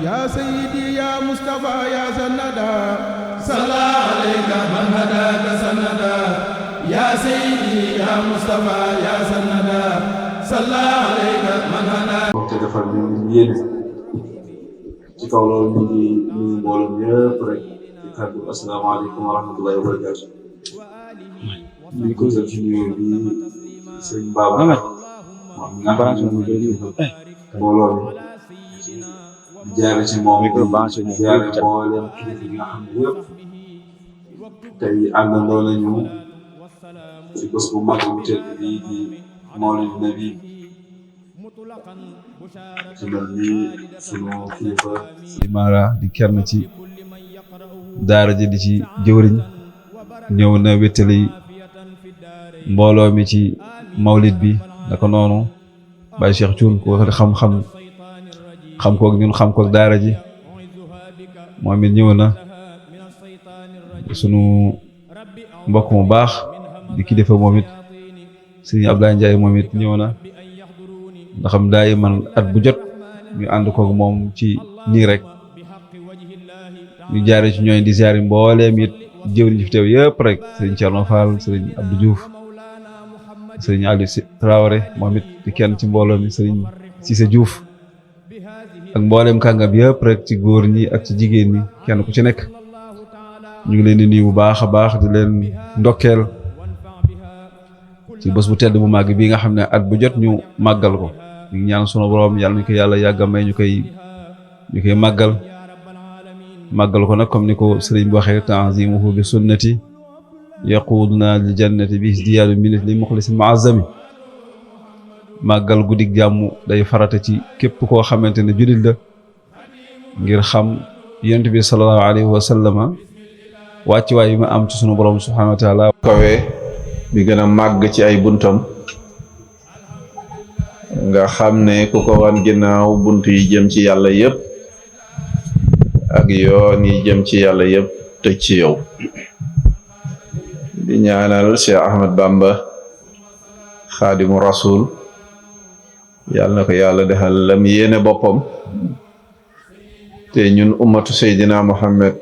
يا سيدي يا مصطفى يا سندا صلى عليك من هداك سندا يا سيدي يا مصطفى يا سندا صلى عليك من هداك moom te defal ñu yéene ci kaw loolu ñu ngi nuyu mbooloo yëpp rek ci kàddu asalaamaaleykum wa rahmatullahi wa barakaatu. ñu ngi ko jël ci nuyu bi sëñ Baba moom nga xam ne mbooloo mi jaare ci moom jaare mboolem kilifa yi nga xam ne yëpp tey àndandoo nañu ci bés bu mag bu tedd bii di Mawlid Nabi ci mel ni sunu kilifa di Mara di kenn ci daara ji di ci jëwriñ ñëw na wéttali mbooloo mi ci mawlid bi naka noonu Baye Cheikh Thioune ko xam koog ñun xam koog daara ji moom it ñëw na sunu mbokk mu baax di kilifa moom it Serigne Abdoulaye Ndiaye moom it ñëw na ndax xam daay man at bu jot ñu ànd koog moom ci nii rek ñu jaare ci ñooy di ziari mbooleem it jëwriñ ci fi teew yëpp rek Serigne Thierno Fall Serigne Abdou Diouf Serigne Aliou Traoré moom it di kenn ci mbooloo mi Serigne Cissé Diouf ak mbooleem kàngam yëpp rek ci góor ñi ak ci jigéen ñi kenn ku ci nekk ñu ngi leen di nuyu bu baax a baax di leen ndokkeel ci bés bu tedd bu màgg bii nga xam ne at bu jot ñu màggal ko ñu ngi ñaan sunu borom yàlla ñu ko yàlla yàgga may ñu koy màggal ko nag comme ni ko sëriñ bi waxee ta'zimuhu bi sunnati yaquduna lil jannati bi isdiyaadu minati li muxlisin mu'azzami màggal guddig jàmm day farata ci képp koo xamante ne jullit la ngir xam yonent bi sallallahu alayhi wa sallama wàccuwaay yi ma am ci sunu borom subhanahu wa taala kawe bi gën a màgg ci ay buntam nga xam ne ku ko wan ginnaaw bunt yi jëm ci yàlla yépp ak yoon yi jëm ci yàlla yépp tëj ci yow di ñaanal Cheikh Ahmad Bamba xaadimu rasul yàlla na ko yàlla defal lam yéene boppam te ñun ummatu seydina Muhammad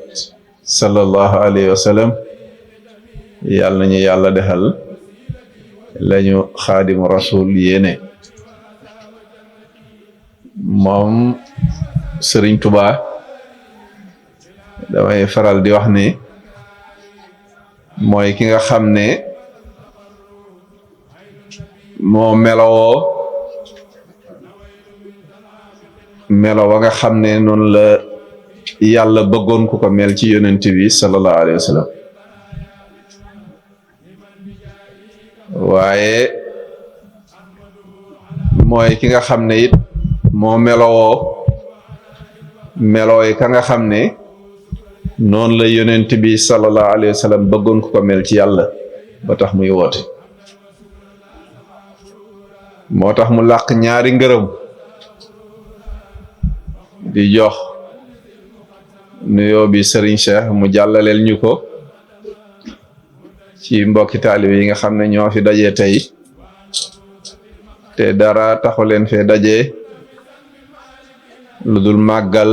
sallallahu alayhi wa sallam yàlla nañu yàlla defal lañu xaadimu rasul yéene moom Sëriñ Tuubaa damay faral di wax ni mooy ki nga xam ne moo melowoo melo wa nga xam ne noonu la yàlla bëggoon ku ko mel ci yonent bi sallallahu alayhi wa sallam waaye mooy ki nga xam ne it moo melowoo melooy ka nga xam ne noonu la yonent bi sallallahu alayhi wa sallam bëggoon ku ko mel ci yàlla ba tax muy woote moo tax mu làq ñaari ngërëm di jox nuyoo bi Serigne Cheikh mu jàllaleel ñu ko ci mbokki taalibe yi nga xam ne ñoo fi dajee tey te dara taxu leen fee dajee lu dul màggal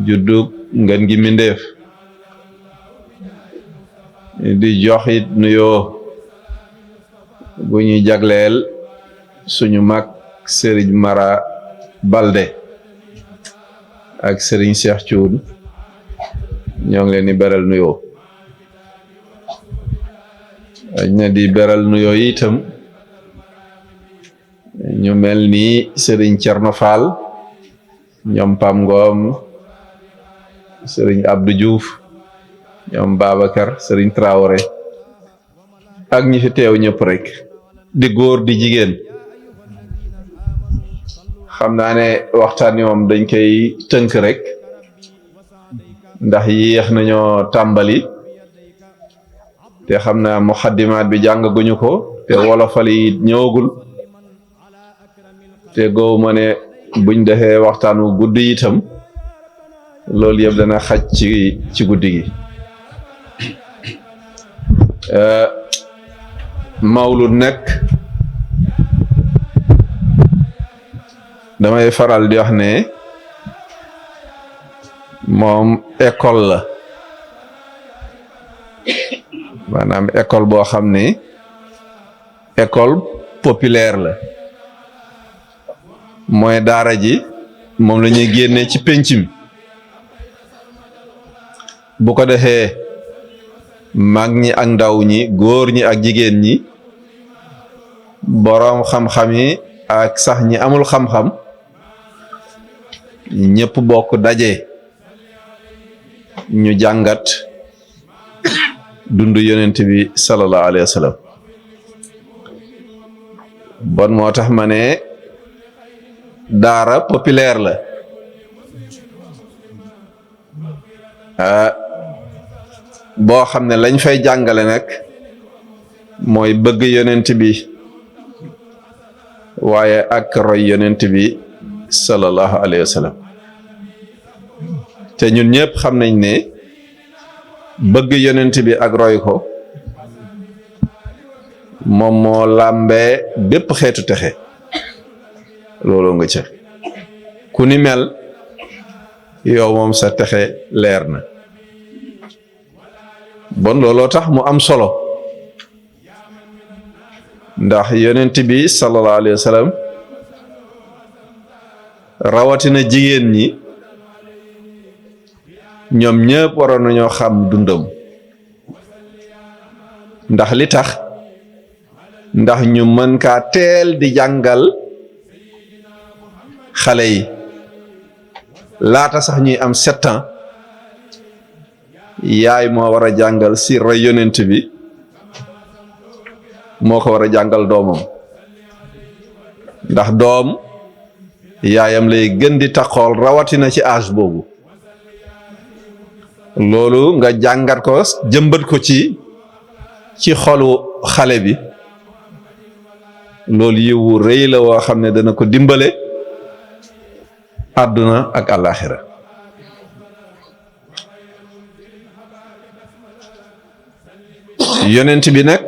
juddug ngeen gi mindeef di jox it nuyoo bu ñuy jagleel suñu mag Serigne Mara Balde ak Serigne Cheikh Thioune ñoo ngi leen di beral nuyoo na di beral nuyoo itam ñu mel ni Serigne Thierno Fall ñoom Pam Ngom Serigne Abdou Diouf ñoom Babacar Serigne Traoré ak ñi fi teew ñëpp rek di góor di jigéen xam naa ne waxtaan wi moom dañ koy tënk rek ndax yéex nañoo tàmbali te xam naa muxaddimaat bi jàngaguñu ko te wolofal yi ñëwagul te goow ma ne buñ defee waxtaan wu guddi itam loolu yëpp dana xaj ci guddi gi mawlud nekk damay faral di wax ne moom école la maanaam école boo xam ne école populaire la mooy daara ji moom la ñuy génnee ci pénc mi bu ko defee mag ñi ak ndaw ñi góor ñi ak jigéen ñi boroom xam-xam yi ak sax ñi amul xam-xam ñëpp bokk daje ñu jàngat dundu yonent bi sallallahu alayhi wa sallam bon moo tax ma ne daara populaire la boo xam ne lañ fay jàngale nag mooy bëgg yonent bi waaye ak roy yonent bi sallallahu alayhi wa sallam te ñun ñëpp xam nañ ne bëgg yonent bi ak roy ko moom moo làmbee bépp xeetu texe loolu nga ca ku ni mel yow moom sa texe leer na bon looloo tax mu am solo ndax yonent bi sallallahu alayhi wa sallam rawatina jigéen ñi ñoom ñëpp waroon nañoo xam dundam ndax li tax ndax ñu mën kaa teel di jàngal xale yi laata sax ñuy am 7 ans yaay moo war a jàngal sirra yonent bi moo ko war a jàngal doomam ndax doom yaayam lay gën di taxool rawatina ci âge boobu loolu nga jàngat ko jëmbat ko ci xolu xale bi loolu yiwu rëy la woo xam ne dana ko dimbale àdduna ak àllaaxira yonent bi nag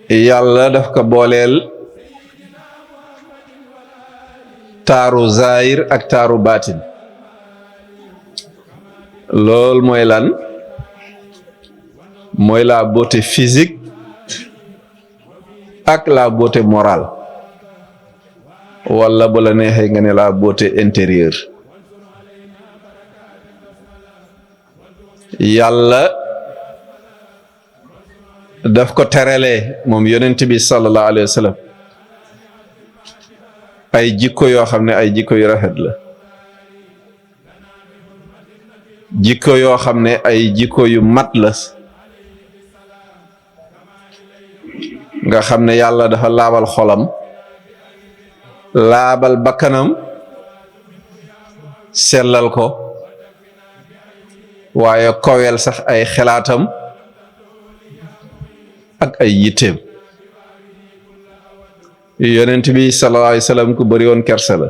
yàlla daf ko booleel taaru zahir ak taaru baatin lool mooy lan mooy la beauté physique ak la beauté morale wala bu la neexee nga ne la beauté intérieure yàlla daf ko terelee moom yonent bi sallallahu alayhi wa sallam ay jikko yoo xam ne ay jikko yu rafet la jikko yoo xam ne ay jikko yu mat la nga xam ne yàlla dafa laabal xolam laabal bakkanam sellal ko waaye kowel sax ay xelaatam ak ay yitteem yonent bi sallallahu alayhi wa sallam ku bëri woon kersa la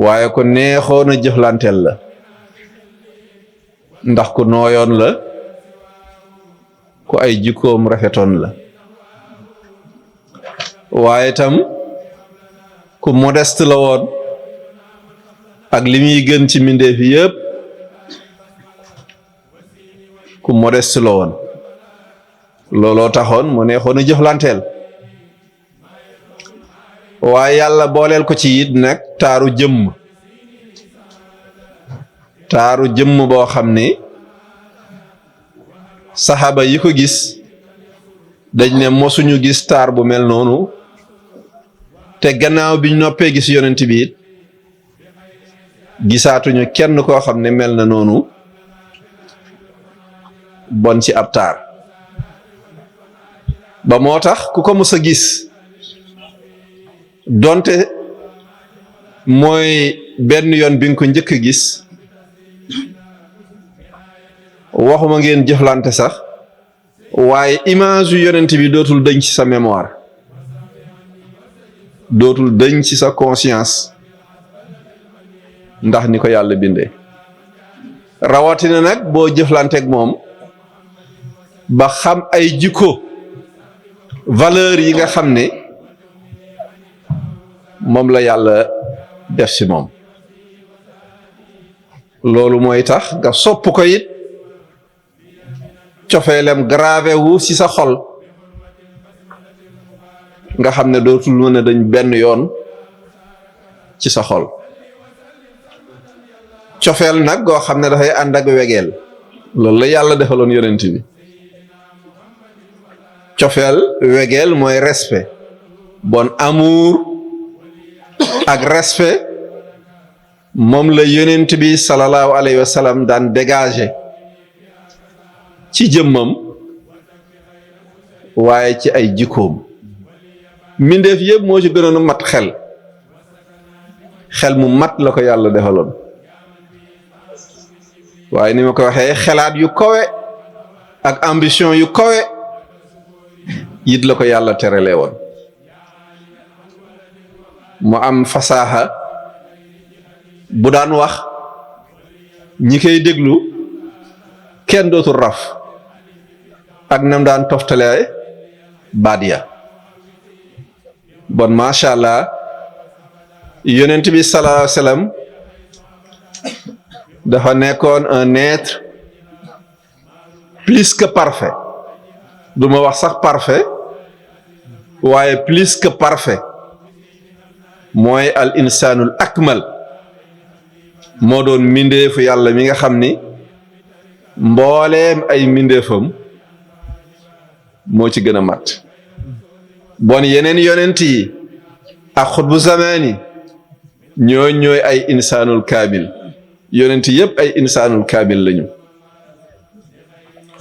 waaye ko neexoon a jëflanteel la ndax ku nooyoon la ku ay jikkoom rafetoon la waaye tam ku modeste la woon ak li muy gën ci mbindeef yëpp ku modeste la woon looloo taxoon mu neexoon a jëflanteel waaye yàlla booleel ko ci it nag taaru jëmm boo xam ne saxaaba yi ko gis dañ ne mosuñu gis taar bu mel noonu te gannaaw biñ noppee gis yonent bi it gisaatuñu kenn koo xam ne mel na noonu bon ci ab taar ba moo tax ku ko mës a gis donte mooy benn yoon bi nga ko njëkk a gis waxuma ngeen jëflante sax waaye image yu yonent bi dootul dëñ ci sa mémoire dootul dëñ ci sa conscience ndax ni ko yàlla bindee rawatina nag boo jëflanteeg moom ba xam ay jikko valeur yi nga xam ne moom la yàlla def ci moom loolu mooy tax nga sopp ko it cofeelem gravé wu ci sa xol nga xam ne dootul mën a dañ benn yoon ci sa xol cofeel nag goo xam ne dafay ànd ak wegeel loolu la yàlla defaloon yonent bi cofeel wegeel mooy respect bon amour ak respect moom la yonent bi sallallahu alayhi wa sallam daan dégager ci jëmmam waaye ci ay jikkoom mbindeef yëpp moo ci gënoon a mat xel mu mat la ko yàlla defaloon waaye ni ma ko waxee xelaat yu kawe ak ambition yu kawe it la ko yàlla terale woon mu am fasaaxa bu daan wax ñi koy déglu kenn dootul raf ak nam daan toftale baat ya bon macha allah yonent bi sallallahu alayhi wa sallam dafa nekkoon un être plus que parfait du ma wax sax parfait waaye plus que parfait mooy al insaanul akmal moo doon mbindeefu yàlla mi nga xam ni mbooleem ay mbindeefam moo ci gën a mat bon yeneen yonent yi ak xutbu zamaani ñooy ay insaanul kaamil yonent yëpp ay insaanul kaamil lañu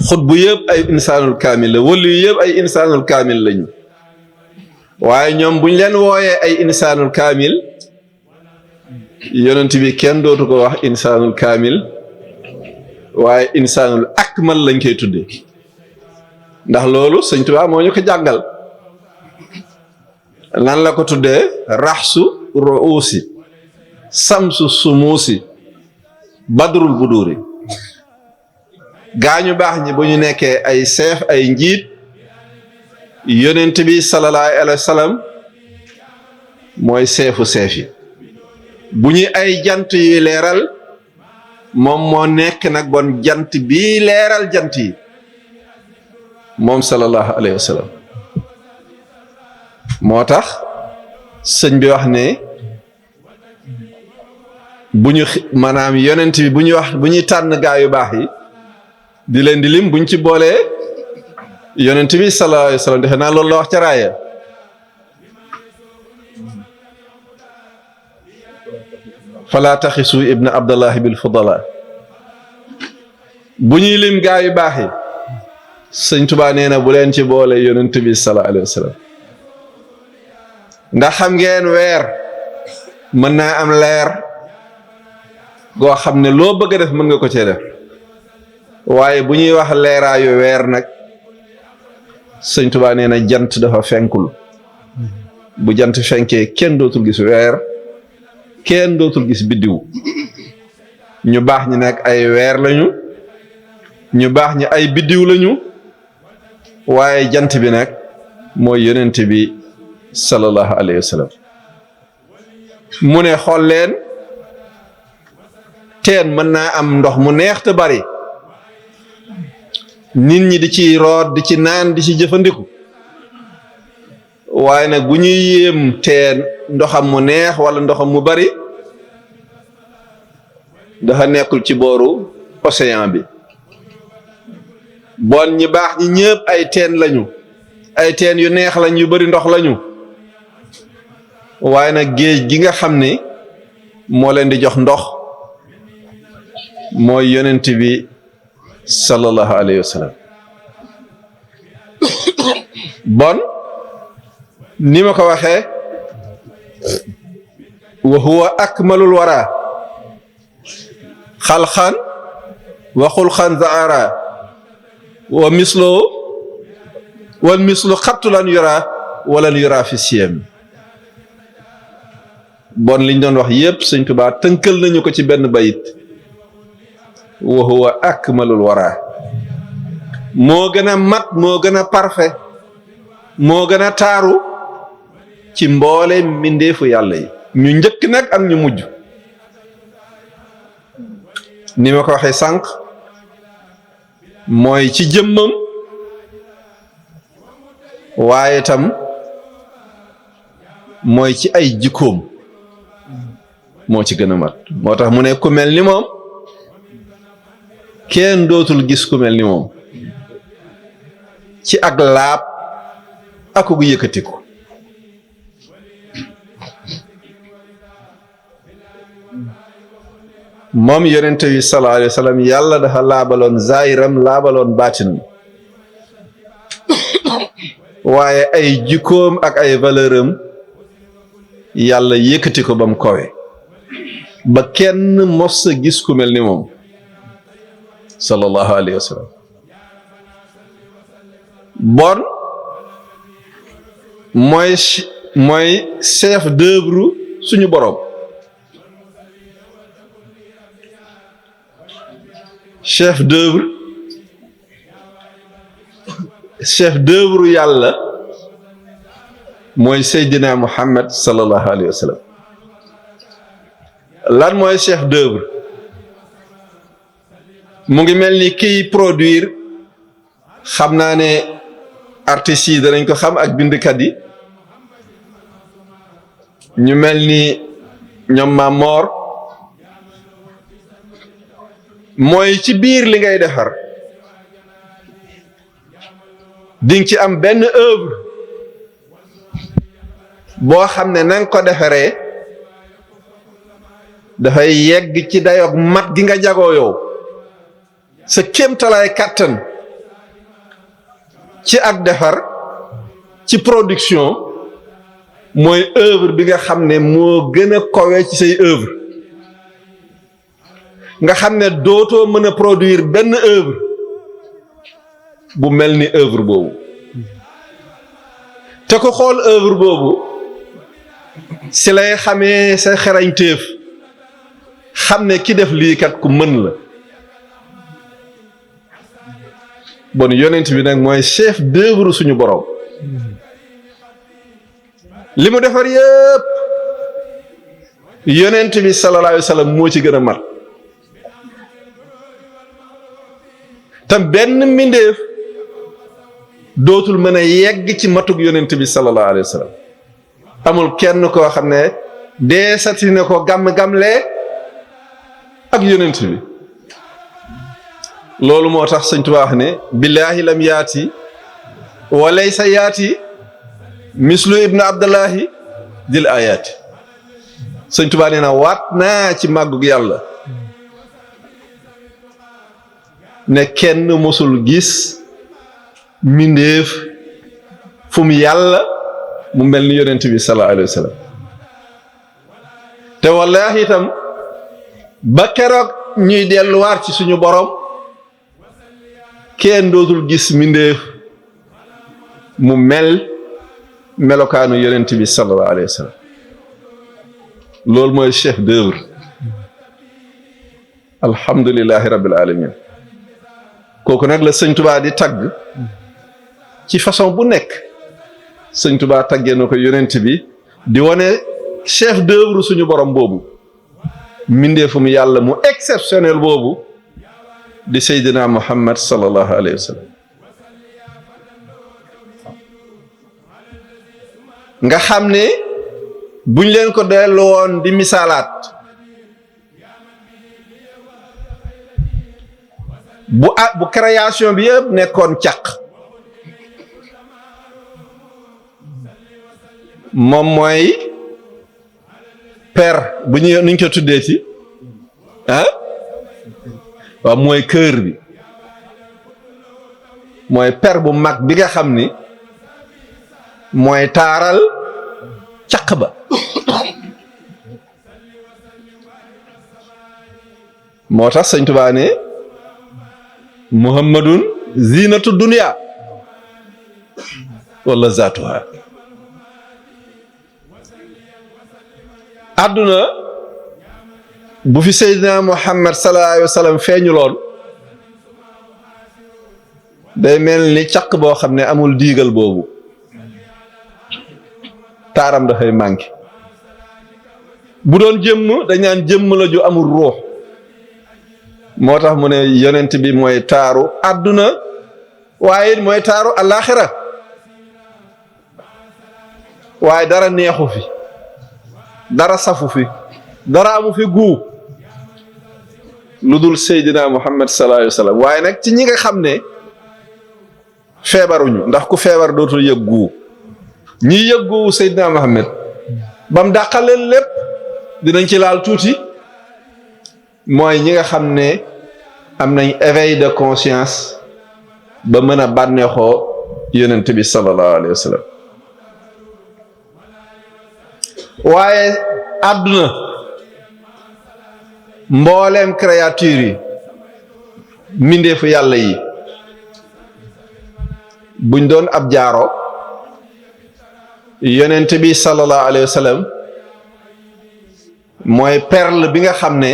xutbu yëpp ay insaanul kaamil la wëllu yëpp ay insaanul kaamil lañu waaye ñoom buñ leen wooyee ay insaanul kaamil yonent bi kenn dootu ko wax insaanul kaamil waaye insaanul akmal lañ koy tuddee ndax loolu Sëñ Tuubaa moo ñu ko jàngal lan la ko tuddee raxsu ruusi samsu sumuusi badrul buduri gaañu baax ñi bu ñu nekkee ay seef ay njiit yonent bi sallallahu alayhi wa sallam mooy seefu seef yi bu ñu ay jant yuy leeral moom moo nekk nag bon jant bii leeral jant yi moom sallallahu alayhi wa sallam moo tax sëñ bi wax ne bu ñu maanaam yonent bi bu ñuy tànn gaa yu baax yi di leen di lim buñ ci boolee yonent bi sallallahu alayhi wa sallam defe naa loolu la wax ca raaya fala taxisu ibna abdallahi bil fudala bu ñuy lim gaa yu baax yi sëñ Tuubaa nee na bu leen ci boole yonent bi sallallahu alayhi wa sallam ndax xam ngeen weer mën naa am leer goo xam ne loo bëgg a def mën nga ko cee def waaye bu ñuy wax leeraayu weer nag sëñ Tuubaa nee na jant dafa fenkul bu jant fenkee kenn dootul gis weer kenn dootul gis biddiw ñu baax ñi nag ay weer lañu ñu baax ñi ay biddiw lañu waaye jant bi nag mooy yonent bi sallallahu alayhi wa sallam mu ne xool leen teen mën naa am ndox mu neex te bari nit ñi di ci root di ci naan di ci jëfandiku waaye nag bu ñuy yéem teen ndoxam mu neex wala ndoxam mu bari dafa nekkul ci booru océan bi bon ñi baax ñi ñëpp ay teen lañu ay teen yu neex lañ yu bari ndox lañu waaye nag géej gi nga xam ni moo leen di jox ndox mooy yonent bi sallallahu alayhi wa sallam bon ni ma ko waxee wa huwa akmalul wara xalxan wa xulxan zaara wa mislo wal mislu xattu lan yura walan yura fi siyam bon liñ doon wax yépp Sëñ Tuubaa tënkal nañu ko ci benn bayit wa huwa akmalul wara moo gën a mat moo gën a parfait moo gën a taaru ci mboole mbindeefu yàlla yi ñu njëkk nag ak ñu mujj ni ma ko waxee sànq mooy ci jëmmam waaye tam mooy ci ay jikkoom moo ci gën a mat moo tax mu ne ku mel ni moom kenn dootul gis ku mel ni moom ci ak laab ak gu yëkkatiku moom yonente bi sallallahu alayhi wa sallam yàlla dafa laabaloon zaahiram laabaloon baatinam waaye ay jikkoom ak ay valeuram yàlla yëkkati ko ba mu kowe ba kenn mos a gis ku mel ni moom sallallahu alayhi wa sallam bon mooy chef d'œuvre suñu borom chef d'œuvre yàlla mooy Seydina Muhammad sallallahu alayhi wa sallam lan mooy chef d'œuvre mu ngi mel ni kiy produire xam naa ne artistes yi danañ ko xam ak bindkat yi ñu mel ni ñoom Mamor mooy ci biir li ngay defar dinga ci am benn œuvre boo xam ne na nga ko defaree dafay yegg ci dayoog mat gi nga jagoo yow sa kéemtalaay kàttan ci ak defar ci production mooy œuvre bi nga xam ne moo gën a kowe ci say œuvre nga xam ne dootoo mën a produire benn œuvre bu mel ni œuvre boobu te ko xool œuvre boobu si lay xamee sa xerañteef xam ne ki def lii kat ku mën la bon yonent bi nag mooy chef d'œuvre suñu borom li mu defar yëpp yonent bi sallallahu alayhi wa sallam moo ci gën a mat te benn mbindeef dootul mën a yegg ci matug yonent bi sallallahu alayhi wa sallam amul kenn koo xam ne dee sati ne ko gàmm-gàmlee ak yonent bi loolu moo tax sëñ Tuubaa wax ne billaahi lam yaati wa laysa yaati mislu ibnu abdullahi dil ayaati sëñ Tuubaa nee na waat naa ci màggug yàlla ne kenn mosul gis mbindéef fu mu yàlla mu mel ni yonent bi sallallahu alayhi wa sallam te wallaahi itam ba keroog ñuy delluwaat ci suñu borom kenn dootul gis mbindéef mu mel melokaanu yonent bi sallallahu alayhi wa sallam loolu mooy chef d'œuvre alhamdulillahi rabbil alamin kooku nag la sëñ Tuubaa di tagg ci façon bu nekk sëñ Tuubaa taggee na ko yonent bi di wane chef d'œuvre suñu borom boobu mbindeefum yàlla mu exceptionnel boobu di Seydina Muhammad sallallahu alayhi wa sallam nga xam ne buñ leen ko dellu woon di misaalaat bu création bi yëpp nekkoon caq moom mooy per bu ñu nuñ ko tuddee ci waaw mooy kër bi mooy per bu mag bi nga xam ni mooy taaral caq ba moo tax sëñ Tuubaa ne muhammadun zinatu dunya wala zaatuha àdduna bu fi Seydina Muhammad sallallahu alayhi wa sallam feeñu loon day mel ni caq boo xam ne amul diigal boobu taaram dafay manqué bu doon jëmm dañ naan jëmm la ju amul ruux moo tax mu ne yonent bi mooy taaru àdduna waaye mooy taaru alaaxira waaye dara neexu fi dara safu fi dara amu fi guu lu dul Seydina Muhammad sallallahu alayhi wa sallam waaye nag ci ñi nga xam ne feebaruñu ndax ku feebar dootul yëg guu ñi yëg guu Seydina Muhammad bam dàqaleen lépp dinañ ci laal tuuti mooy ñi nga xam ne am nañ éveil de conscience ba mën a bànneexoo yonent bi sallallahu alayhi wa sallam waaye àdduna mbooleem créature yi mbindeefu yàlla yi buñ doon ab jaaro yonent bi sallallahu alayhi wa sallam mooy perle bi nga xam ne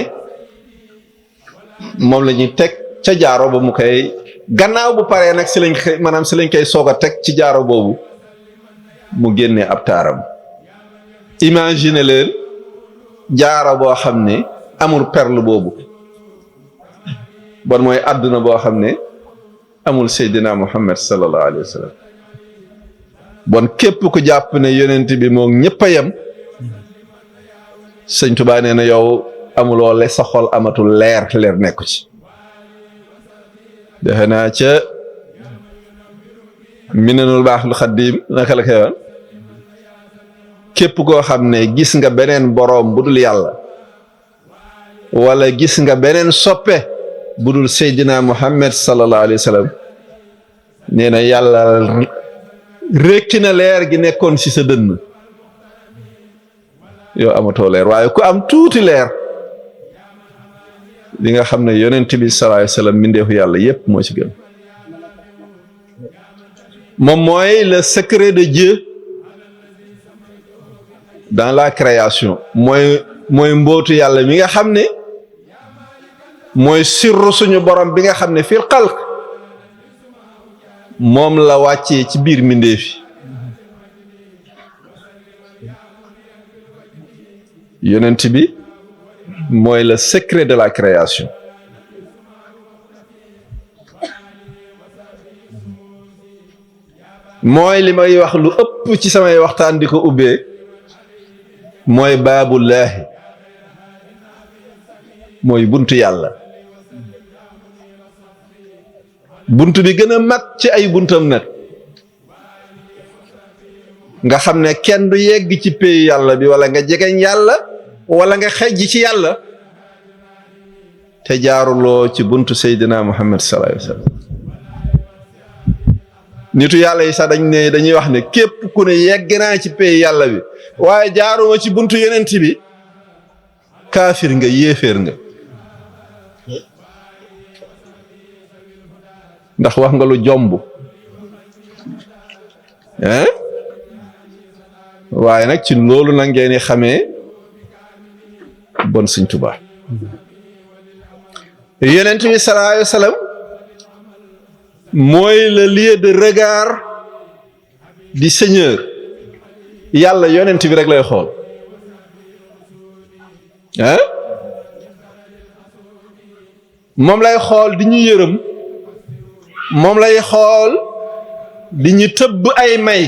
moom la ñuy teg ca jaaro ba mu koy gannaaw bu paree nag si lañ koy soog a teg ci jaaro boobu mu génnee ab taaram imagine leen jaaro boo xam ne amul perle boobu bon mooy àdduna boo xam ne amul Seydina Muhammad sallallahu alayhi wa sallam bon képp ku jàpp ne yonent bi moom ñëpp a yem sëñ Tuubaa nee na yow amuloo le sa xol amatul leer nekku ci defe naa ca Minanul Baaxil Xaddiim naka la koy wax képp koo xam ne gis nga beneen boroom bu dul yàlla wala gis nga beneen soppe bu dul Seydina Muhammad sallallahu alayhi wa sallam nee na yàlla rékki na leer gi nekkoon ci sa dënn yow amatoo leer waaye ku am tuuti leer li nga xam ne yonent bi sallallahu alayhi wa sallam mbindeefu yàlla yépp moo ci gën moom mooy le secret de Dieu dans la création mooy mbootu yàlla mi nga xam ne mooy sirru suñu borom bi nga xam ne fil xalq moom la wàccee ci biir mbindeef yi yonent bi mooy le secret de la création mooy li may wax lu ëpp ci samay waxtaan di ko ubbee mooy baabullaahi mooy buntu yàlla buntu bi gën a mag ci ay buntam nag nga xam ne kenn du yegg ci pay yàlla bi wala nga jegeñ yàlla wala nga xejj ci yàlla te jaaruloo ci buntu Seydina Muhammad sallallahu alayhi wa sallam nitu yàlla yi sax dañuy wax ne képp ku ne yegg naa ci pay yàlla bi waaye jaaruma ci buntu yonent bi kaafir nga yéeféer nga ndax wax nga lu jomb waaye nag ci loolu na ngeen di xamee bon Sëñ Tuubaa yonent bi sallallahu alayhi wa sallam mooy le lieu de regard du Seigneur yàlla yonent bi rek lay xool moom lay xool di ñu yërëm moom lay xool di ñu tëbb ay may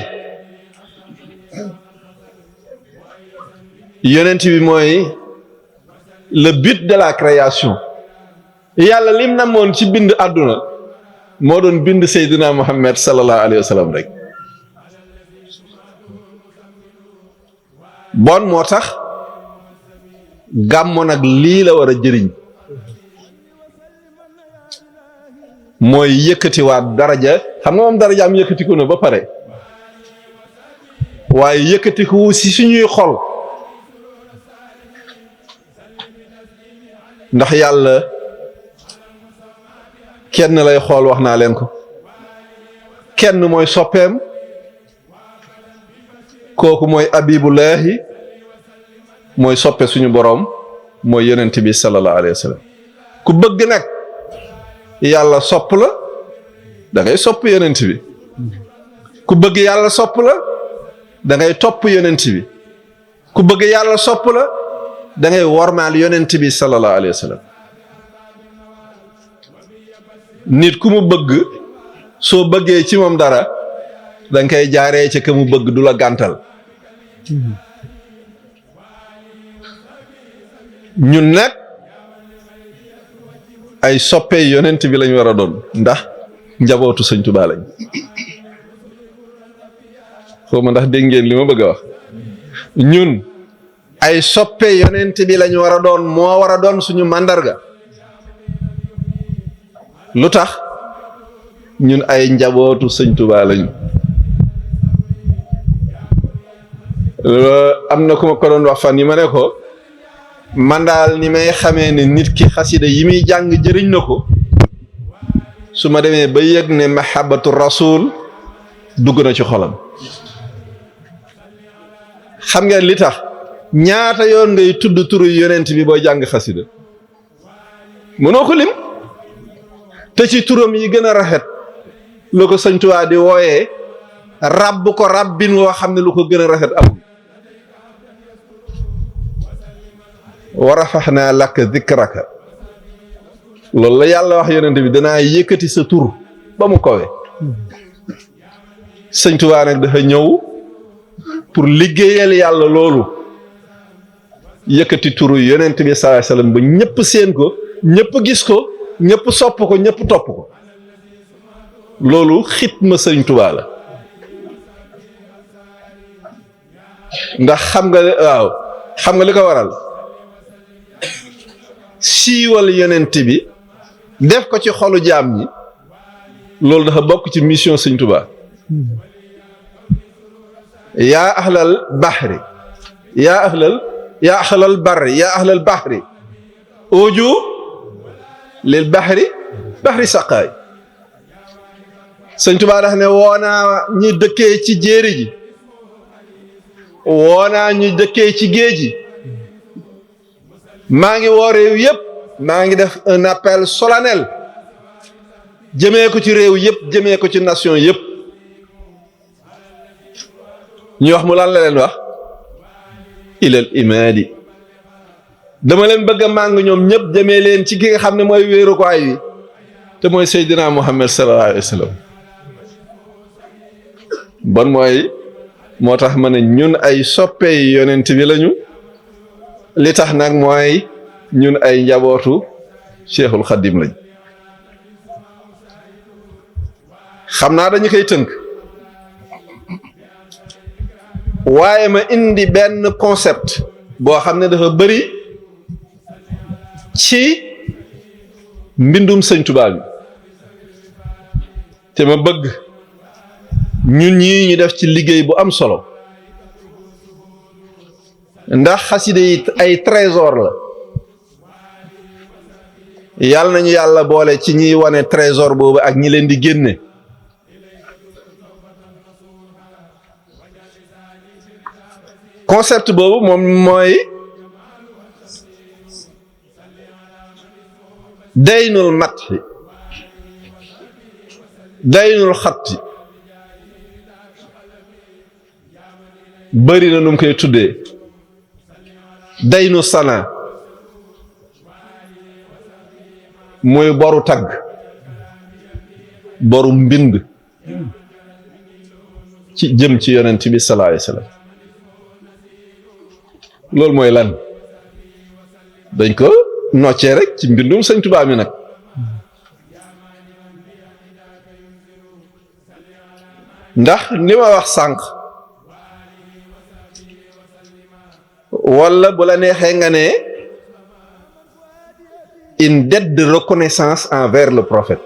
yonent bi mooy le but de la création yàlla lim namoon ci bind àdduna moo doon bind Seydina Muhammad sallallahu alayhi wa sallam rek bon moo tax gàmmo nag lii la war a jëriñ mooy yëkkatiwaat daraja xam nga moom daraja am yëkkatiku na ba pare waaye yëkkatiku si suñuy xol ndax yàlla kenn lay xool wax naa leen ko kenn mooy soppeem kooku mooy abibullahi mooy soppe suñu boroom mooy yonent bi sallallahu alayhi wa sallam ku bëgg nag yàlla sopp la da ngay sopp yonent bi ku bëgg yàlla sopp la da ngay topp yonent bi ku bëgg yàlla sopp la da ngay wormaal yonent bi sallallahu alayhi wa sallam nit ku mu bëgg soo bëggee ci moom dara da nga koy jaaree ca ka mu bëgg du la gàntal ñun nag ay soppee yonent bi lañ war a doon ndax njabootu sëñ Tuubaa lañ xaw ma ndax dégg ngeen li ma bëgg a wax ñun ay soppee yonent bi lañ war a doon moo war a doon suñu màndarga lu tax ñun ay njabootu sëñ Tuubaa lañu am na ku ma ko doon wax fan yi ma ne ko man daal ni may xamee ne nit ki xasida yi muy jàng jëriñ na ko su ma demee ba yëg ne mahabbatu rasul dugg na ci xolam xam ngeen li tax ñaata yoon ngay tudd turu yonent bi booy jàng xasida mënoo ko lim te ci turam yi gën a rafet lu ko Sëñ Tuubaa di wooyee ràbb ko ràbbin woo xam ne lu ko gën a rafet amul wa rafaxnaa laka dikraka loolu la yàlla wax yonent bi danaa yëkkati sa tur ba mu kawe Sëñ Tuubaa nag dafa ñëw pour liggéeyal yàlla loolu yëkkati turu yonent bi sallallahu alayhi wasallam ba ñëpp seen ko ñëpp gis ko ñëpp sopp ko ñëpp topp ko loolu xitma Sëñ Tuubaa la ndax xam nga li ko waral siiwal yonent bi def ko ci xolu jaam ñi loolu dafa bokk ci mission Sëñ Tuubaa yaa ahlal bahri yaa ahlal barri yaa ahlal bahri uju lil bahri saqaay Sëñ Tuubaa dafa ne woonaa ñi dëkkee ci jéeri ji woonaa ñu dëkkee ci géej gi maa ngi woo réew yëpp maa ngi def un appel solennel jëmee ko ci réew yëpp jëmee ko ci nation yëpp ñu wax mu lan la leen wax ilal imaadi dama leen bëgg a màng ñoom ñëpp jëmee leen ci ki nga xam ne mooy wéerukaay wi te mooy Seydina Muhammad sallallahu alayhi wa sallam bon moo tax ma ne ñun ay soppey yonent bi lañu li tax nag mooy ñun ay njabootu Cheikhul Khadim lañ xam naa dañu koy tënk waaye ma indi benn concept boo xam ne dafa bëri ci mbindum Sëñ Tuubaa bi te ma bëgg ñun ñii ñu def ci liggéey bu am solo ndax xasida yi ay trésor la yàlla nañu yàlla boole ci ñiy wane trésor boobu ak ñi leen di génne concept boobu moom mooy daynul matxi daynul xatti bëri na nu mu koy tuddee daynu sana mooy boru tagg boru mbind ci jëm ci yonent bi sallallahu alayhi wasallam loolu mooy lan dañ ko noccee rek ci mbindum Sëñ Tuubaa mi nag ndax ni ma wax sànq wala bu la neexee nga ne une dette de reconnaissance envers le prophète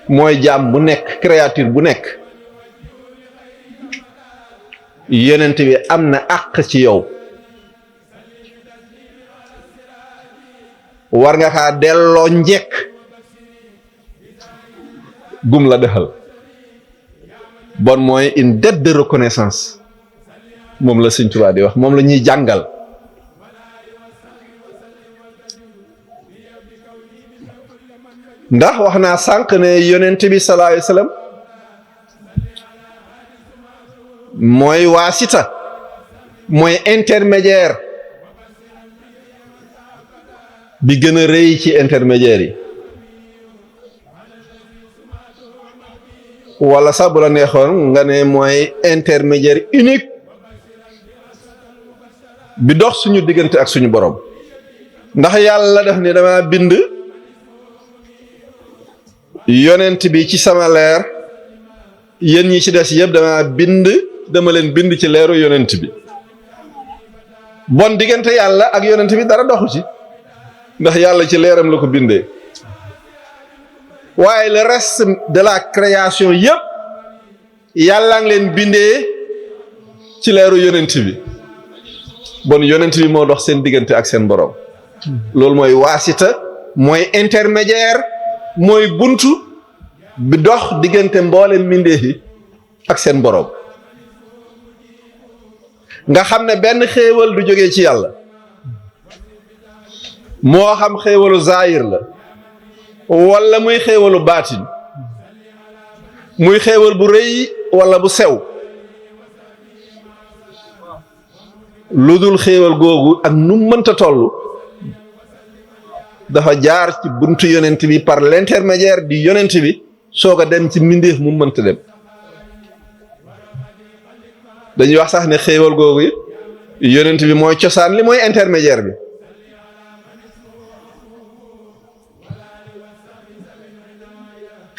mooy jaam bu nekk créature bu nekk yonent bi am na àq ci yow war nga kaa delloo njekk gum la defal bon mooy une dette de reconnaissance moom la Sëñ Tuubaa di wax moom la ñuy jàngal ndax wax naa sànq ne yonent bi sallallahu alayhi wasallam mooy waasita mooy intermédiaire bi gën a rëy ci intermédiaire yi wala sax bu la neexoon nga ne mooy intermédiaire unique bi dox suñu diggante ak suñu borom ndax yàlla def ni dama bind yonent bi ci sama leer yéen ñi ci des yëpp dama leen bind ci leeru yonent bi bon diggante yàlla ak yonent bi dara doxu ci ndax yàlla ci leeram la ko bindee waaye le reste de la création yëpp yàlla ngi leen bindee ci leeru yonent bi bon yonent bi moo dox seen diggante ak seen borom loolu mooy waasita mooy intermédiaire mooy buntu bi dox diggante mboolem mbindeef yi ak seen borom nga xam ne benn xéewal du jógee ci yàlla moo xam xéewalu zaahir la wala muy xéewalu baatin muy xéewal bu rëy wala bu sew lu dul xéewal googu ak nu mënta toll dafa jaar ci buntu yonent bi par l'intermédiaire di yonent bi soog a dem ci mbindeef mu mënta dem dañuy wax sax ne xéewal googu it yonent bi mooy cosaan li mooy intermédiaire bi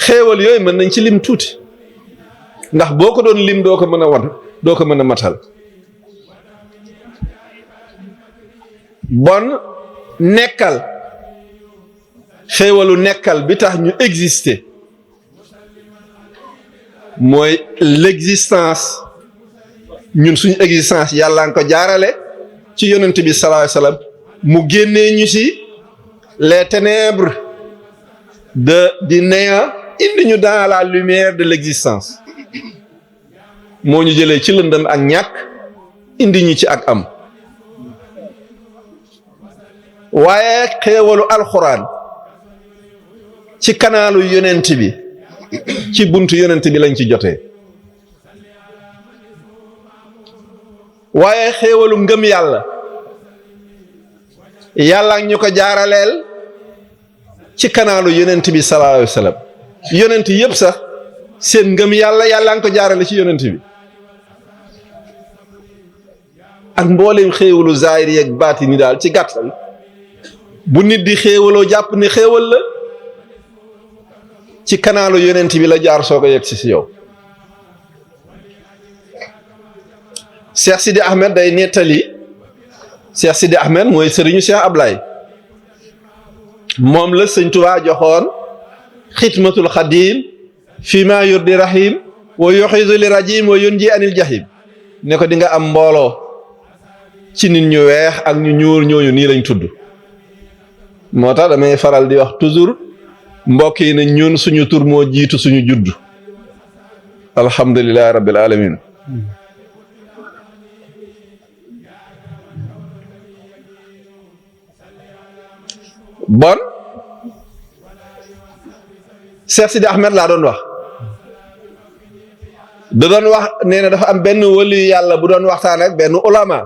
xéewal yooyu mën nañ ci lim tuuti ndax boo ko doon lim doo ko mën a matal bon nekkal xéewalu nekkal bi tax ñu exister mooy l'existence ñun suñu existence yàlla nga ko jaarale ci yonent bi sallallahu alayhi wasallam mu génnee ñu ci les ténèbres du néant indi ñu dans la lumière de l'existence moo ñu jëlee ci lëndëm ak ñàkk indi ñu ci ak am waaye xéewalu alxuraan ci kanaalu yonent bi ci buntu yonent bi lañ ci jotee waaye xéewalu ngëm yàlla yàlla ñu ko jaaraleel ci kanaalu yonent bi sallallahu alayhi wasallam yonent yëpp sax seen ngëm yàlla yàlla nga ko jaarale ci yonent bi ak mbooleem xéewalu zaahir yeeg baatini daal ci gàttal bu nit di xéewaloo jàpp ni xéewal la ci kanaalu yonent bi la jaar soo ko yegg si yow Cheikh Sidi Ahmed day nettali Cheikh Sidi Ahmed mooy sëriñu Cheikh Ablaye moom la sëñ Tuubaa joxoon xidmatul xadim fi ma yurdi rahim wa yuxisu li rajim wa yunji anil jahim ne ko di nga am mbooloo ci nit ñu weex ak ñu ñuul ñooñu nii lañ tudd moo tax damay faral di wax toujours mbokk yi ne ñun suñu tur moo jiitu suñu judd alhamdulillahi rabbil alamin bon Cheikh Sidi Ahmed laa doon wax da doon wax nee na dafa am benn wali yàlla bu doon waxtaan ak benn ulama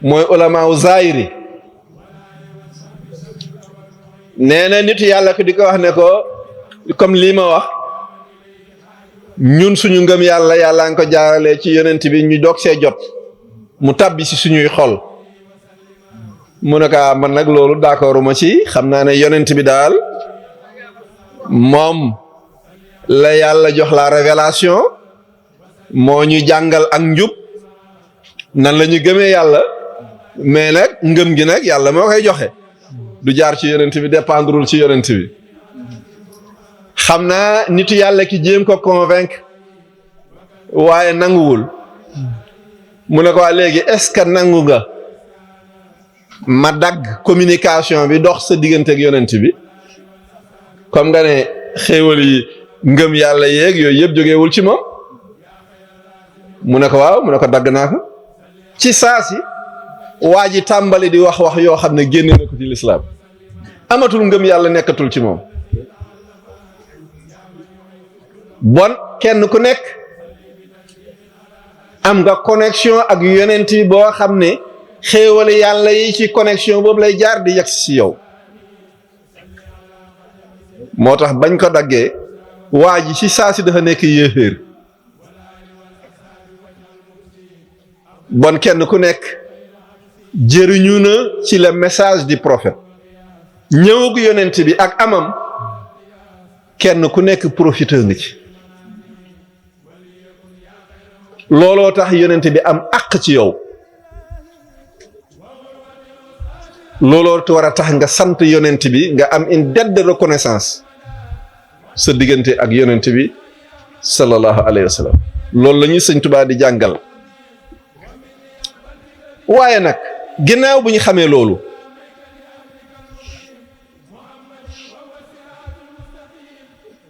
mooy ulama wu zaahiri nee na nit yàlla ko di ko wax ne ko comme lii ma wax ñun suñu ngëm yàlla yàlla nga ko jaaralee ci yonent bi ñu doog see jot mu tàbbi si suñuy xol mu ne ko man nag loolu d'accord ma ci xam naa ne yonent bi daal moom la yàlla jox la révélation moo ñu jàngal ak njub nan la ñu gëmee yàlla mais nag ngëm gi nag yàlla moo koy joxe du jaar ci yonent bi dépendrul ci yonent bi xam naa nitu yàlla ki jéem ko convaincre waaye nanguwul mu ne ko waa léegi est-ce que nangu nga ma dagg communication bi dox sa diggante ak yonent bi comme nga ne xéewal yi ngëm yàlla yeeg yooyu yëpp jógeewul ci moom mu ne ko waaw mu ne ko dagg naa ko ci saasi waa ji tàmbali di wax yoo xam ne génne na ko ci lislaam amatul ngëm yàlla nekkatul ci moom bon kenn ku nekk am nga connexion ak yonent bi boo xam ne xéewale yàlla yi ci connexion boobu lay jaar di yegg si yow moo tax bañ ko daggee waa ji ci saa si dafa nekk yéeféer bon kenn ku nekk jëriñu na ci le message du prophète ñëwug yonent bi ak amam kenn ku nekk profiteur nga ci looloo tax yonent bi am àq ci yow looloo war a tax nga sant yonent bi nga am une dette de reconnaissance sa diggante ak yonent bi sallallahu alayhi wa sallam loolu la ñuy Sëñ Tuubaa di jàngal waaye nag ginnaaw bu ñu xamee loolu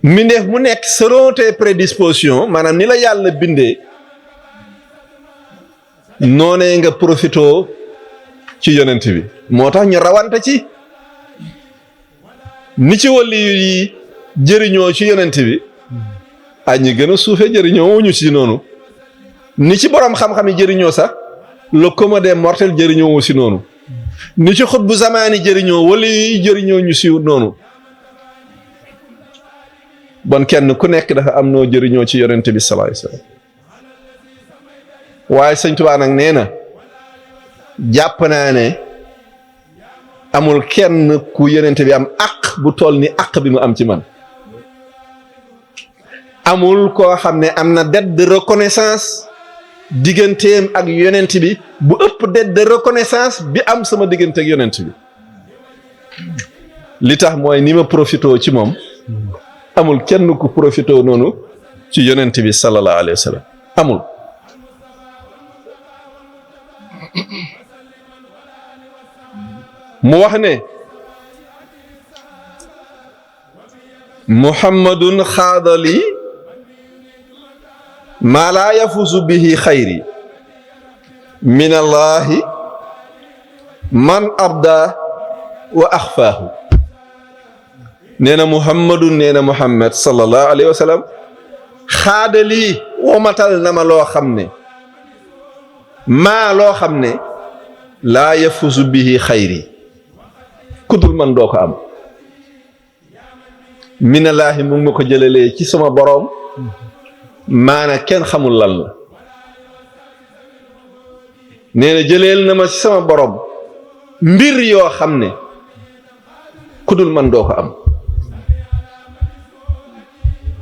mbindeef mu nekk selon tes prédispositions maanaam ni la yàlla bindee noonee nga profitoo ci yonent bi moo tax ñu rawante ci ni ci wàlli yi jëriñoo ci yonent bi ay ñi gën a suufe jëriñoo wuñu ci noonu ni ci borom xam-xam yi jëriñoo sax le commun des mortels jëriñoo wu si noonu ni ci xutbu zamaani jëriñoo wàlli yi jëriñoo ñu si noonu bon kenn ku nekk dafa am noo jëriñoo ci yonent bi sallallahu alayhi wasallam waaye Sëñ Tuubaa nag nee na jàpp naa ne amul kenn ku yonent bi am àq bu toll ni àq bi mu am ci man amul koo xam ne am na dette de reconnaissance digganteem ak yonent bi bu ëpp dette de reconnaissance bi am sama diggante ak yonent bi li tax mooy ni ma profitoo ci moom amul kenn ku profitoo noonu ci yonent bi sallallahu alayhi wa sallam amul mu wax ne muhammadun xaadali maa laa yafuzu bihi xayri min allahi man abda wa axfaahu nee na muhammadun nee na muhammad sallallahu alayhi wa sallam xaadali womatal na ma loo xam ne maa loo xam ne laa yafuzu bihi xayri kudul man doo ko am minallaahi mu ngi ma ko jëlalee ci sama boroom maana kenn xamul lan la nee na jëleel na ma ci sama boroom mbir yoo xam ne kudul man doo ko am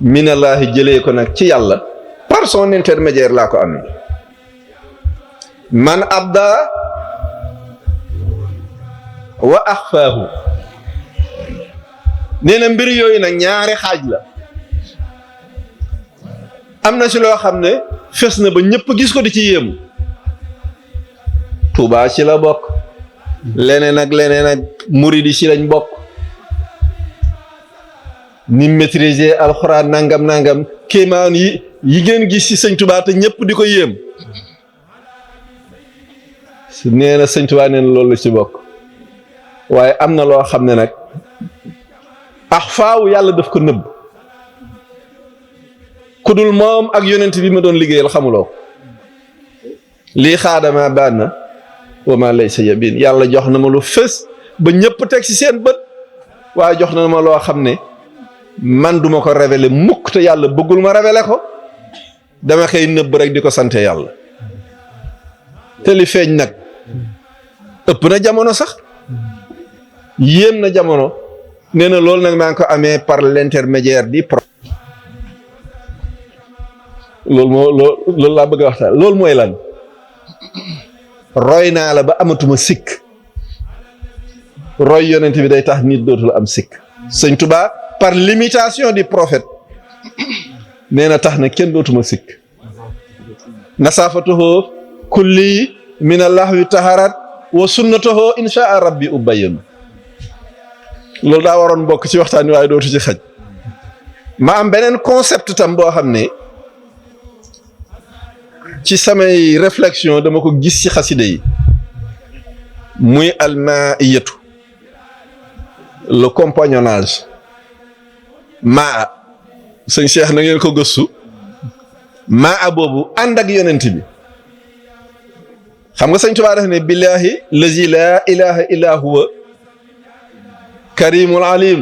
minallaahi jëlee ko nag ci yàlla par son intermédiaire laa ko amee man abda wa axfaahu nee na mbir yooyu nag ñaari xaaj la am na ci loo xam ne fes na ba ñëpp gis ko di ci yéemu Tuubaa ci la bokk leneen ak muridi ci lañ bokk ni maîtriser alxuraan nangam kéemaan yi ngeen gis ci Sëñ Tuubaa te ñëpp di ko yéem nee na Sëñ Tuubaa nee na loolu ci bokk waaye am na loo xam ne nag axfaaw yàlla daf ko nëbb ku dul moom ak yonent bi ma doon liggéeyal xamuloo lii xaadama baan na wa ma laysa yabin yàlla jox na ma lu fës ba ñëpp teg ci seen bët waaye jox na ma loo xam ne man duma ko révéler mukk te yàlla bëggul ma révéler ko dama xëy nëbb rek di ko sante yàlla te li feeñ nag ëpp na jamono sax yéem na jamono nee na loolu nag maa ngi ko amee par l'intermédiaire di pro loolu laa bëgg a waxtaan loolu mooy lan roy naa la ba amatuma sikk roy yonent bi day tax nit dootul am sikk Sëñ Tuubaa par l'imitation du prophète nee na tax na kenn dootuma sikk nasafatuhu kulli min allahwi taharat wa sunnatuhu inshaa rabbi ubayyin loolu daa waroon bokk ci waxtaan wi waaye dootu ci xaj ma am beneen concept tam boo xam ne ci samay réflexion dama ko gis ci xaside yi muy almaiyatu le compagnonnage maa sëñ Cheikh na ngeen ko gëstu maa boobu ànd ak yonent bi xam nga sëñ Tuubaa def ne billahi lazi laa ilaha illa huwa karimul alim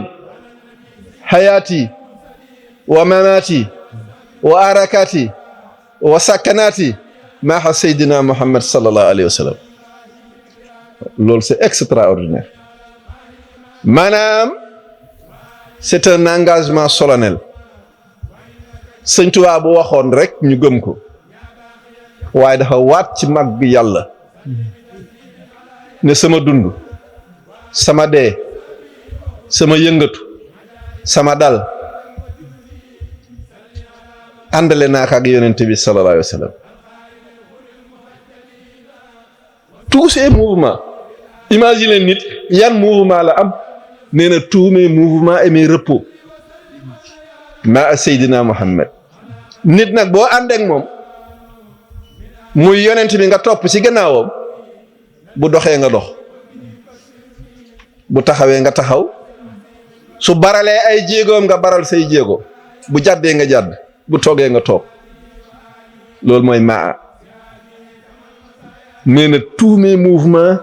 hayati wa mamati wa arakati wa sakanati maaxa seydina Muhammad sallallahu alayhi wa sallam. loolu c'est extraordinaire. maanaam c'est un engagement solennel. sëñ Tuubaa bu waxoon rek ñu gëm ko waaye dafa waat ci mag yàlla ne sama dund sama dee sama yëngatu sama dal àndale naa ko ak yonent bi sallallahu alayhi wa sallam. tous ces mouvements imaginez nit yan mouvement la am nee na tous mes mouvements et mes repos maa Seydina Muhammad. nit nag boo ànd ak moom muy yonent bi nga topp ci gannaawam bu doxee nga dox bu taxawee nga taxaw su baralee ay jéegoom nga baral say jéego bu jàddee nga jàdd bu toogee nga toog loolu mooy maa. nee na tous mes mouvements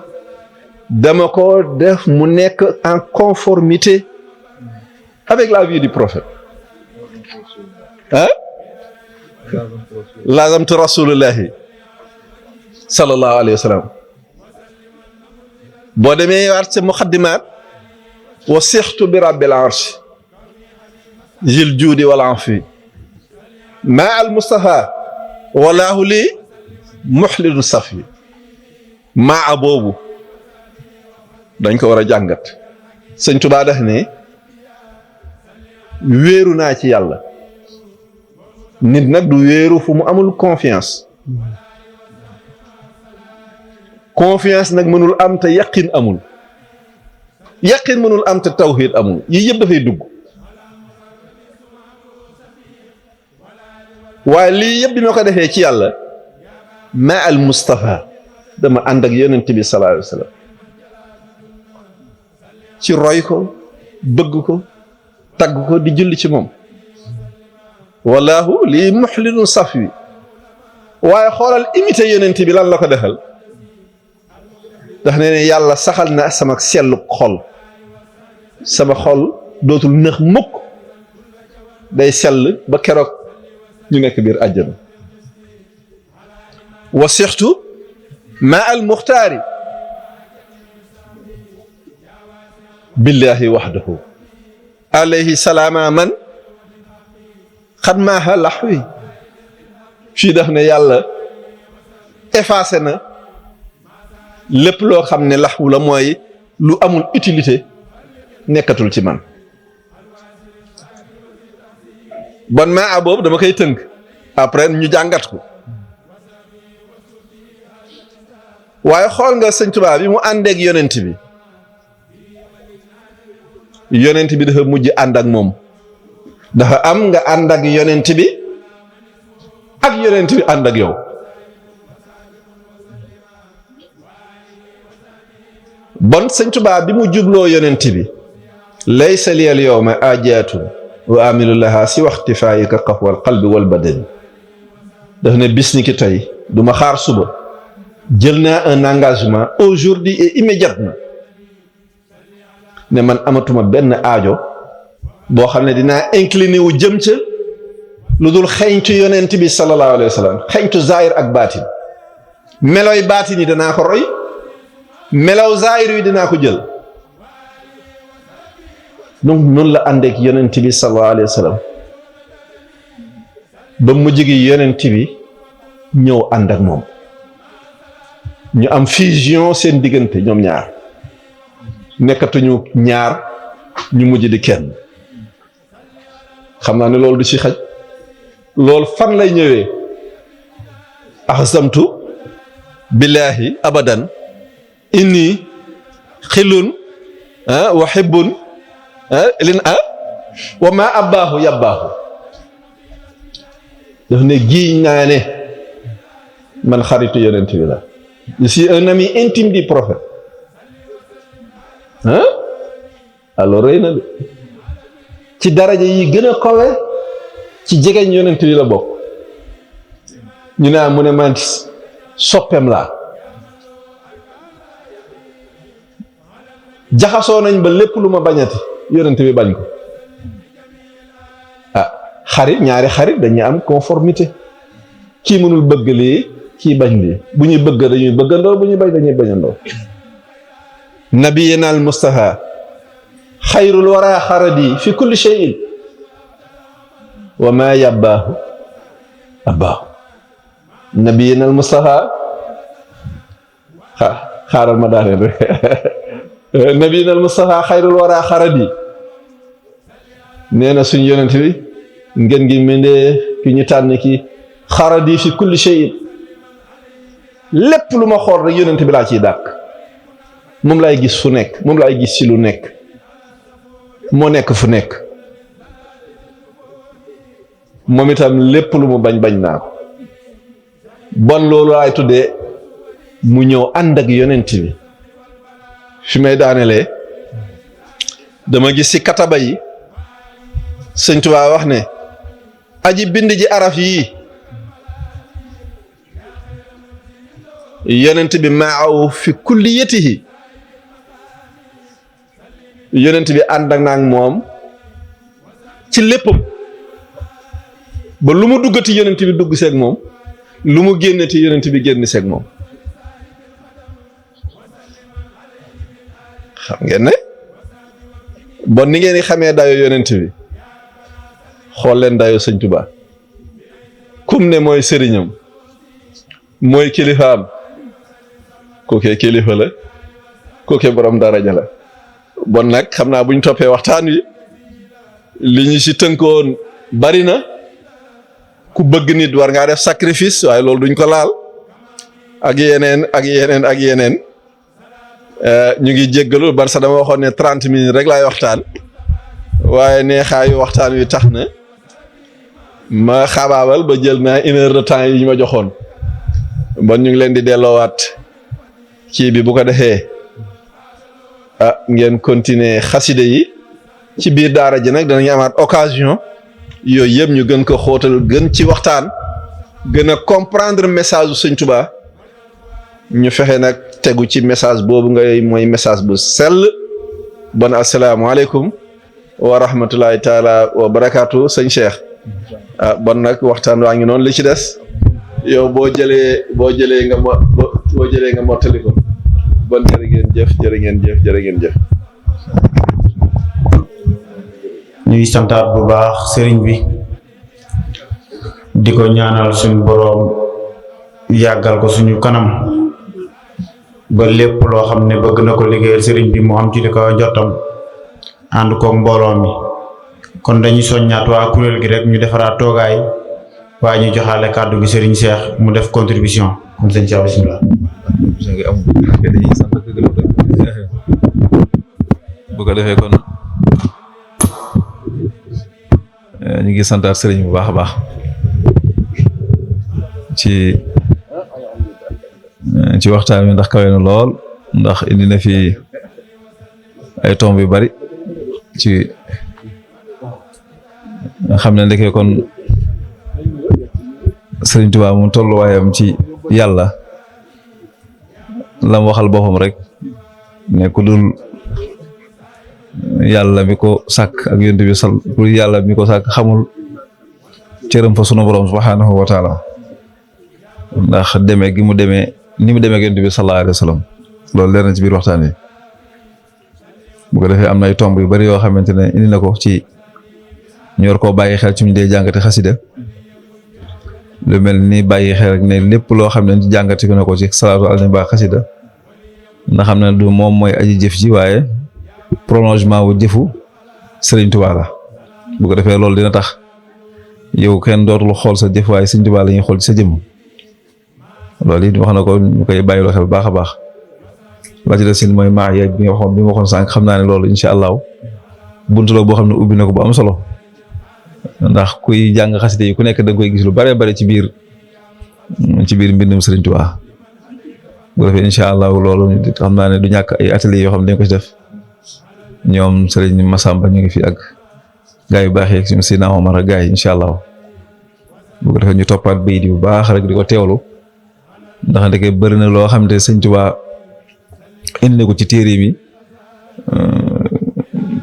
dama ko def mu nekk en conformité avec la vie du prophète. ah lazamtu rasulullahi sallallahu alayhi wa sallam. boo demee waat sa muqaddimaat wa sixtu bi rabbil arsh zil juudi wal afi maa al mustafa walaahu lii muxlidu safi. maa boobu dañ ko war a jàngat. sëñ Tuubaa def ne wéeru naa ci yàlla. nit nag du wéeru fu mu amul confiance. confiance nag mënul am te yaqin amul. yaqin mënul am te tawhid amul. yii yëpp dafay dugg. waaye lii yëpp bi ma ko defee ci yàlla ma al Mustafa dama ànd ak yonent bi sallallahu alayhi wa sallam ci roy ko bëgg ko tagg ko di julli ci moom. wallahu lii muxlidun safi. waaye xoolal imité yonent bi lan la ko defal. ndax nee ne yàlla saxal na sama sellu xol. sama xol dootul nëx mukk day sell ba keroog ñu nekk biir àjjana. wa sixtu ma al muxtaari billahi waxdahu alayhi salaama man xad maaha laxwi. fii daf ne yàlla effacé na lépp loo xam ne laxwu la mooy lu amul utilité nekkatul ci man. bon maa boobu dama koy tënk après ñu jàngat ko. waaye xool nga sëñ Tuubaa bi mu àndeek yonent bi. yonent bi dafa mujj ànd ak moom. dafa am nga ànd ak yonent bi ak yonent bi ànd ak yow. bon sëñ Tuubaa bi mu jubloo yonent bi. laysa liyal yawma ajaatun wa amilu laha si waxtifaayika qahwal qalbi wal badani. daf ne bis ni ki tey du ma xaar suba. jël naa un engagement aujourd'hui et immédiatement ne man amatuma benn aajo boo xam ne dinaa incliné wu jëm ca lu dul xeeñtu yonent bi sallallahu alayhi wa sallam xeeñtu zaahir ak baatin. meloy baatin yi danaa ko roy melow zaahir yi dinaa ko jël. donc noonu la àndeek yonent bi sallallahu alayhi wa sallam ba mujj gi yonent bi ñëw ànd ak moom. ñu am fusion seen diggante ñoom ñaar nekkatuñu ñaar ñu mujj di kenn. xam naa ne loolu du ci xaj. loolu fan lay ñëwee. axsamtu billahi abadan inni xilun wa hibbun lin wa ma abbaahu yabbaahu. daf ne giiñ naa ne man xaritu yonent bi la. Je suis un ami intime du prophète. alors rëy na de ci daraja yi gën a kawe ci jegeñ yonent bi la bokk. ñu ne mu ne man soppeem laa jaxasoo nañ ba lépp lu ma bañati yonent bi bañ ko. xarit ñaari xarit dañuy am conformité kii mënul bëgg lii kii bañ lii bu ñuy bëgg dañuy bëggandoo bu ñuy bañ dañuy bañandoo. nabiyina al mustafa xayrul wara xaradi fi kulli shay'in wa ma yabbaahu abbaahu. nabiyina al mustafa xaaral ma daaneel rek nabiyina al mustafa xayrul wara xaradi nee na suñ yonent bi ngeen gi mindee ki ñu tànn ki xaradi fi kulli shay'in lépp lu ma xool rek yonent bi laa ciy dàkk moom laay gis fu nekk moom laay gis ci lu nekk moo nekk fu nekk moom itam lépp lu mu bañ naa ko bon loolu laay tuddee mu ñëw ànd ak yonent bi. fi may daanelee dama gis ci kataba yi Sëñ Tuubaa wax ne aji bind ji araf yii yonent bi maaw fi kulliyatihi yonent bi ànd ak naag moom ci léppam ba lu mu duggati yonent bi dugg seeg moom lu mu génnati yonent bi génn seeg moom. xam ngeen ne bon ni ngeen di xamee dayo yonent bi xool leen dayo Sëñ Tuubaa kum ne mooy sëriñam mooy kilifaam kookee kilifa la kookee borom daraja la. bon nag xam naa bu ñu toppee waxtaan wi li ñu ci tënkoon bari na ku bëgg nit war ngaa def sacrifice waaye loolu duñ ko laal ak yeneen ñu ngi jéggalu bar sa dama waxoon ne 30 minutes rek laay waxtaan waaye neexaayu waxtaan wi tax na ma xaabaabal ba jël naa 1 heure de temps yi ñu ma joxoon bon ñu ngi leen di delloowaat kii bi bu ko defee ngeen continuer xaside yi ci biir daara ji nag danañu amaat occasion yooyu yëpp ñu gën ko xóotal gën ci waxtaan gën a comprendre message u Sëñ Tuubaa ñu fexe nag tegu ci message boobu ngay mooy message bu sell. bon asalaamaaleykum wa rahmatulahi taala wa barakaatu sëñ Cheikh. bon nag waxtaan waa ngi noonu li ci des yow boo jëlee nga mottali ko. bon jërë ngeen jëf. ñuy santaat bu baax sëriñ bi di ko ñaanal suñu boroom yàggal ko suñu kanam ba lépp loo xam ne bëgg na ko liggéeyal sëriñ bi mu am ci li ko njottam ànd koog mbooloo mi. kon dañuy soññaat waa kuréel gi rek ñu defaraat toogaay waaye ñu joxaale kàddu gi sëriñ Cheikh mu def contribution kon sëñ Cheikh bismillah. bu ko defee kon ñu ngi santaat sëriñ bu baax a baax ci waxtaan wi ndax kawe na lool ndax indi na fi ay tomb yu bari ci xam ne ndeke kon sëriñ Tuubaa moom tolluwaayam ci yàlla lam waxal boppam rek ne ku dul yàlla mi ko sàkk ak yonent bi ku dul yàlla mi ko sàkk xamul cëram fa sunu borom subhanahu wa taala ndax demee gi mu demee ni mu demee ak yonent bi sallallahu alayhi wa sallam loolu leer na ci biir waxtaan wi bu ko defee am na ay tomb yu bari yoo xamante ne indi na ko ci ñu war koo bàyyi xel ci ñu dee jàngate xasida lu mel ni bàyyi xel rek ne lépp loo xam ne jàngate ko na ko ci salaatu ala nabi ba xasida nga xam ne du moom mooy aji jëf ji waaye prolongement wu jëfu Sëriñ Tuubaa la bu ko defee loolu dina tax yow kenn dootul xool sa jëf waaye Sëriñ Tuubaa la ñuy xool ci sa jëmm loolu it wax na ko ñu koy bàyyiloo xel baax a baax la ci des mooy maa yeeg bi ma waxoon sànq xam naa ne loolu incha allah buntu la boo xam ne ubbi na ko bu am solo ndax kuy jàng xasida yi ku nekk da nga koy gis lu bare bare ci biir mbindum Sëriñ Tuubaa bu defee incha allah loolu xam naa ne du ñàkk ay ateliers yoo xam ne dañ ko ci def ñoom Sëriñ Massamba ñu ngi fi ak gaa yu baax yeeg suñu Seydina Omar ak gaa yi incha allah bu ko defee ñu toppaat bayit bu baax rek di ko teewlu ndax ndeke bëri na loo xam ne Sëriñ Tuubaa indi na ko ci téere mi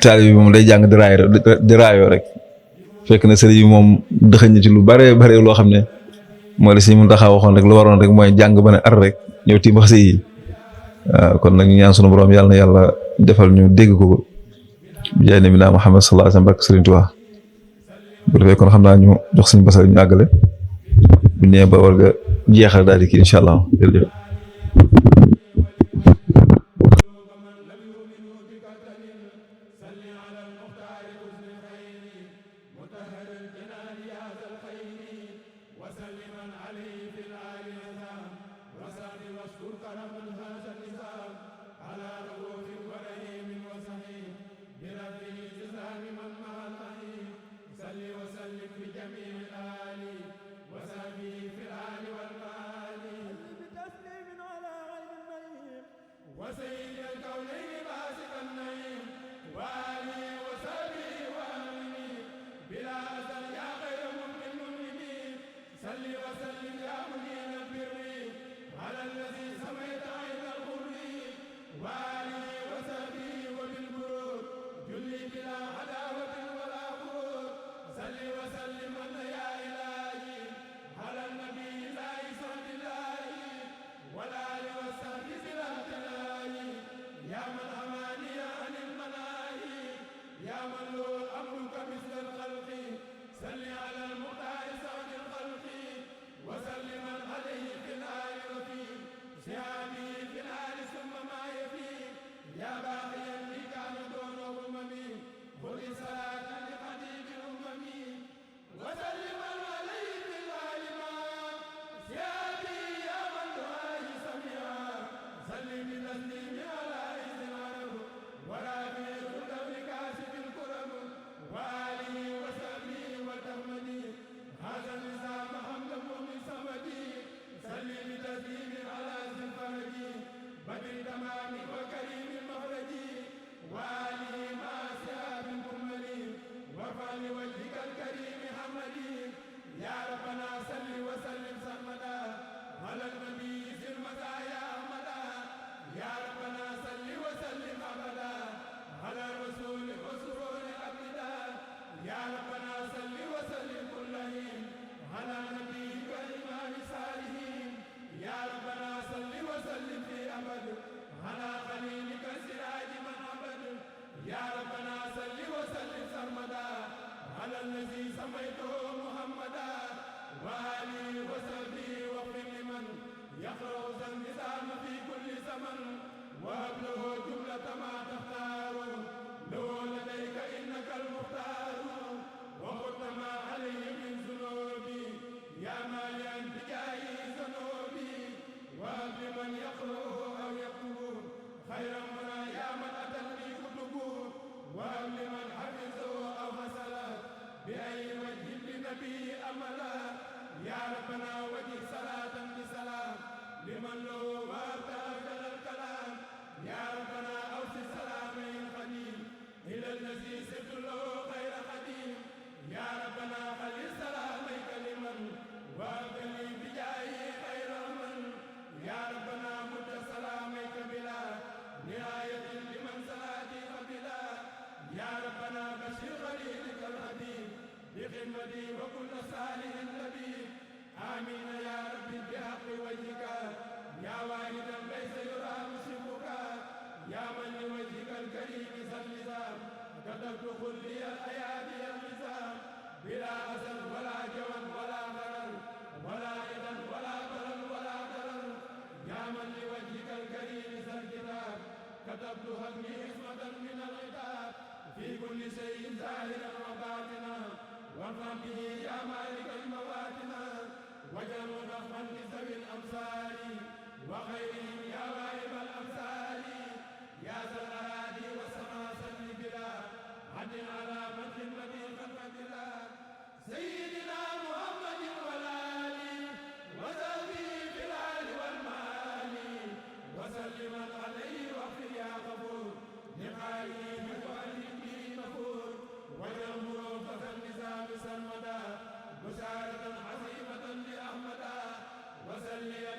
taalibe bi moom day jàng di raayoo rek fekk na sëriñ bi moom dëxëñ ci lu bare bare loo xam ne moo la si mun taxaw waxoon rek lu waroon rek mooy jàng ba ne ar rek ñëw tiim xasida yi waaw kon nag ñu ñaan sunu borom yàlla na yàlla defal ñu dégg ko bi jaay nabi naa Muhammad sallallahu alayhi wa sallam barke Sëriñ Tuubaa bu defee kon xam naa ñu jox suñu basal ñu àggale bu ñëwee ba war nga jeexal daal di kii incha allah jërëjëf.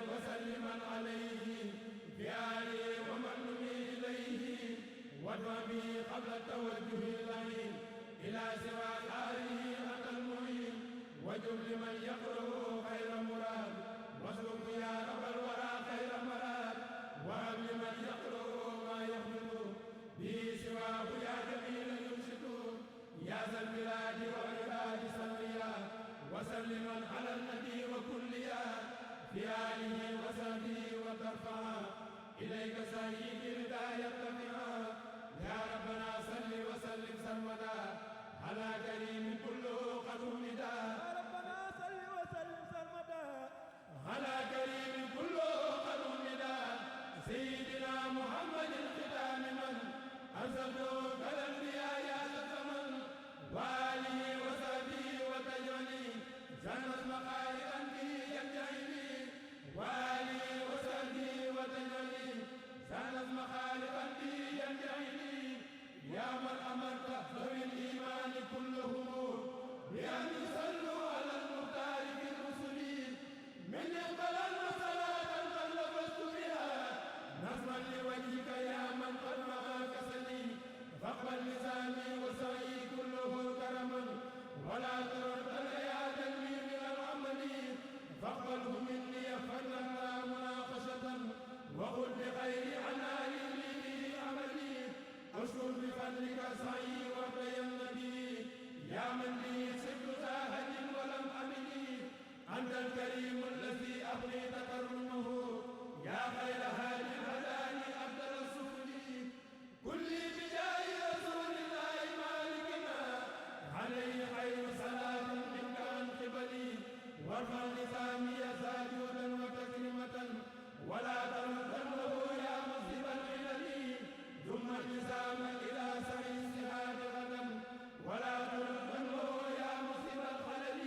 وسلم قبل التوجه اللعين إلى سوى داره أتى المعين وجب لمن يقرأ خير مراد واسلك يا رب الورى خير مراد وهب لمن يقرأ ما يحمد به سواه يا جميل يرشد يا ذا البلاد والعباد صليا وسلما على النبي وكليا في آله وصحبه وترفعا إليك سيدي رداء يرتفعا يا ربنا صل وسلم سرمدا على كريم كله قد ولدا يا ربنا صل وسلم سرمدا على كريم كله قد ولدا سيدنا محمد الختام من أرسلته كالأنبياء يا الزمن وآله وصحبه وتجعلي زنت مخالقا به ينجعلي وآله وصحبه وتجعلي زنت مخالقا به ينجعلي يا من أمرت ذوي الإيمان كلهم بأن يصلوا على المختار في الرسل من اقبل صلاة قد لبست بها نصرا لوجهك يا من قد مغى كسلي فاقبل لساني وسعي كله كرما ولا ترد يا دمي من العمل فاقبله مني فضلا لا مناقشة وقل بخير عناء لي به عملي اشكر بفضلك سعي وارضي النبي يا من لي سبت زاهد ولم امني انت الكريم الذي اقضي تكرمه يا خير هادي هداني افضل السفل كلي بجاه رسول الله مالكنا عليه خير صلاه منك عن قبلي وارفع لساني ساجودا وتكريمه ولا تردنه يا مذهب العلل ثم التزام الى سعي السهاد غدا ولا تردنه يا مذهب الخلل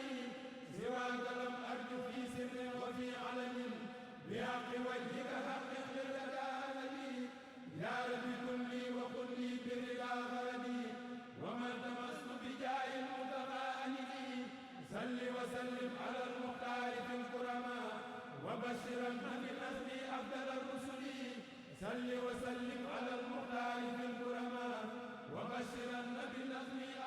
سواك لم ارجو في سر وفي علن بحق وجهك حقق للرداء لي يا رب كن لي وقل لي برضا غردي ومن تمس بجاه المتقائد صل وسلم على المختار في الكرماء وبشرا بالنصر افضل الرسل صل وسلم على المختار في الكرماء وبشرا بالنصر